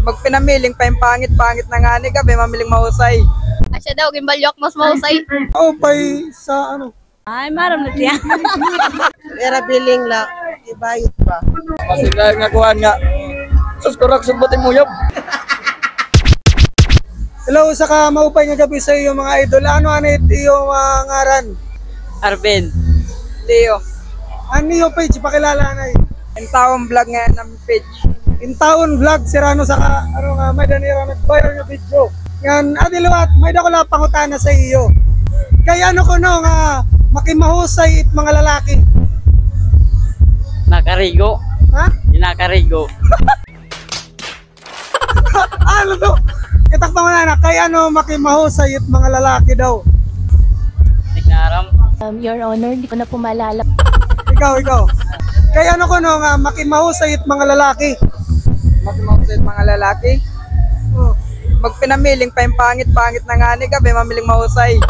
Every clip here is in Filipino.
Magpinamiling pa yung pangit-pangit na nga ni gabi, mamiling mahusay. Asya daw, gimbalyok mas mahusay. Maupay sa ano? Ay, maram na tiyan. Era biling la, ibayot pa. Kasi dahil nga kuhan nga, sus korak subutin mo yun. Hello, saka maupay nga gabi sa iyo mga idol. Ano anit iyo mga ngaran? Arvin. Leo. Ano iyo page, pakilala na eh. Yung taong vlog nga ng page. In taon vlog, sirano saka ano nga, may danira nag-viral nga video. Yan, adiluat, may dakula pangutana sa iyo. Kaya ano ko no nga, makimahusay it mga lalaki. Nakarigo. Ha? Nakarigo. Ano to? Itakpa mo na, kaya ano makimahusay it mga lalaki daw. Nagnaram. Your Honor, di ko na pumalala. Ikaw. Kaya ano ko no nga, makimahusay it mga lalaki. Magmahusay mga lalaki. Oh. Magpinamiling pa yung pangit-pangit na nga ni gabi, mamiling mahusay.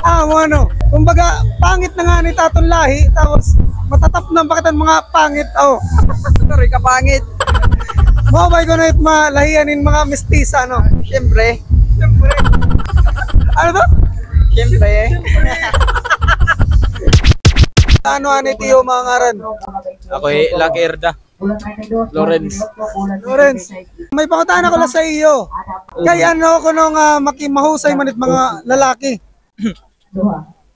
Ano, kumbaga pangit na nga ni taton lahi, tapos matatap na bakit ang mga pangit, Sorry ka pangit. mabay ko na it malahianin mga mestisa, no? Siyempre. Ano to? Siyempre. Ano anit iyo mga ngaran? Ako Lucky Erda. Lawrence. May pangutaan ako lang sa iyo. Kaya ano ko nung makimahusay manit mga lalaki.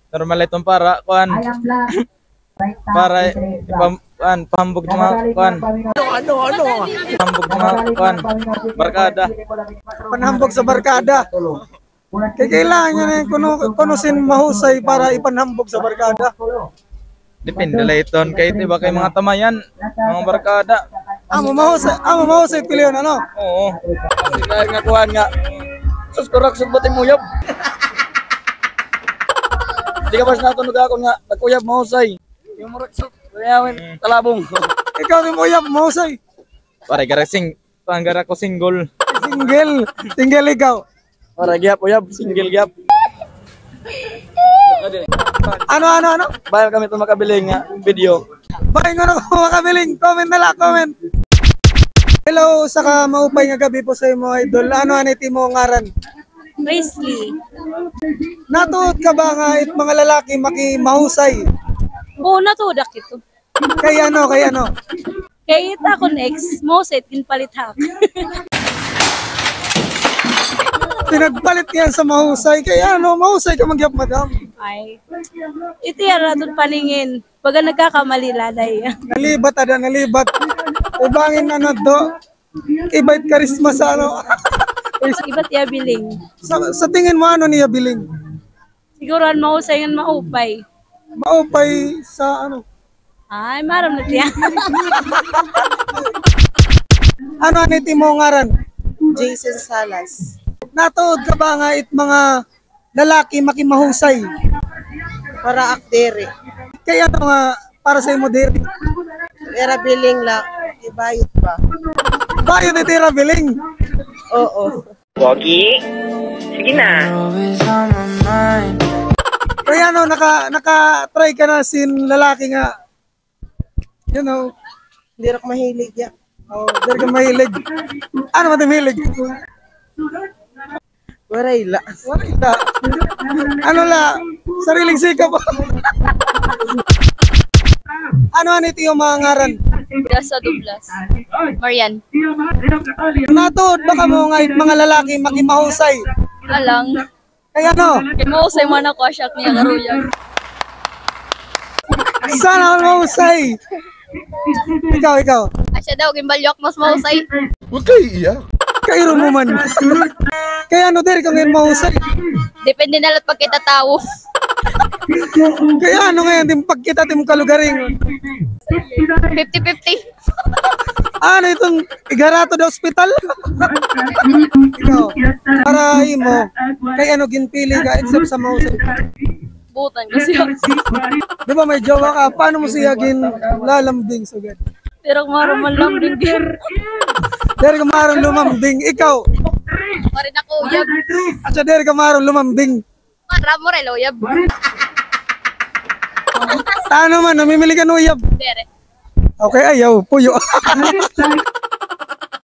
Normal itong para para pahambog ng mga pahambog ng mga barkada. Panhambog sa barkada. Kaya kailangan niya na kunusin mahusay para ipanhambog sa barkada. Depende lang iton kahit iba kay mga tamayan, mga barkada. Mahusay pili yun, ano? Oo. Kasi dahil nga kuhan nga, sus korak subutin mo yun. Hindi ka pas natunog ako nga, nagkuyab mahusay. Yung muraksok. Kayawin. Talabong. Ikaw din mo yap, mahusay. Pare garasing, panggara ko single. Single ikaw. Para gyap uyab, single gyap. Ano? Bayan kami ito makabiling nga video. Bakit nga ako makabiling? Comment na lang, comment. Hello, saka maupay nga gabi po sa iyo mga idol. Ano aniti mo ngaran? Presley. Natuod ka ba nga it mga lalaki makimahusay? Oo, natudak ito. Kaya ano? Kaya ita ko next, moset kinpalit hak. Pinagpalit yan sa mahusay. Kaya ano, mahusay ka magyap, madam. Ay, ito yan ratong palingin. Pag nagkakamali laday. Nalibat. Ibangin ano do. Ibait karisma sa ano. Iba't yabiling. Sa tingin mo ano niya biling? Siguro ang mahusay ang maupay. Maupay sa ano? Ay, maram na tiyan. Ano aniti mo ngaran? Jason Salas. Natuod ka ba nga it mga lalaki makimahusay? Para akdere. Kaya ano nga para sa mo diri? Era biling la, ibayot pa. Bayo ni tira biling. Oo. Pogi? Sige na. Kaya ano naka-try ka na sin lalaki nga. You know, Hindi rin mahilig ya. diri ka mahilig. Ano man mahilig? Waray la. Wala. Ano la? Sariling sikap. Ano anito yung mga ngaran? Dasa Douglas. Marian. Natuod baka mo nga it mga lalaki makimahusay? Alang. Kaya ano? Kaya mahusay man ako asyak niya karuyan. Sana all mahusay. Ikaw. Asya daw, gimbalyok mas mahusay. Kairo mo man. Kaya ano diri ka ngayon mahusay? Depende na lang pag kita tao. Kaya ano ngayon din pagkita tim kalugaring. 50-50. Ano itong igarato da ospital? Ikaw, para imo, kay ano ginpili ka except sa mahusay. Butan ko siya. Di ba may jowa ka? Paano mo siya lalambing sugad? Pero maruman lang din. Dere ka maron lumambing. Ikaw, Pa rin ako, uyab. at sa dere ka maron lumambing. Para mo rin, uyab. Ano man, namimili ka ng uyab. Dere. Okay, ayaw, puyo.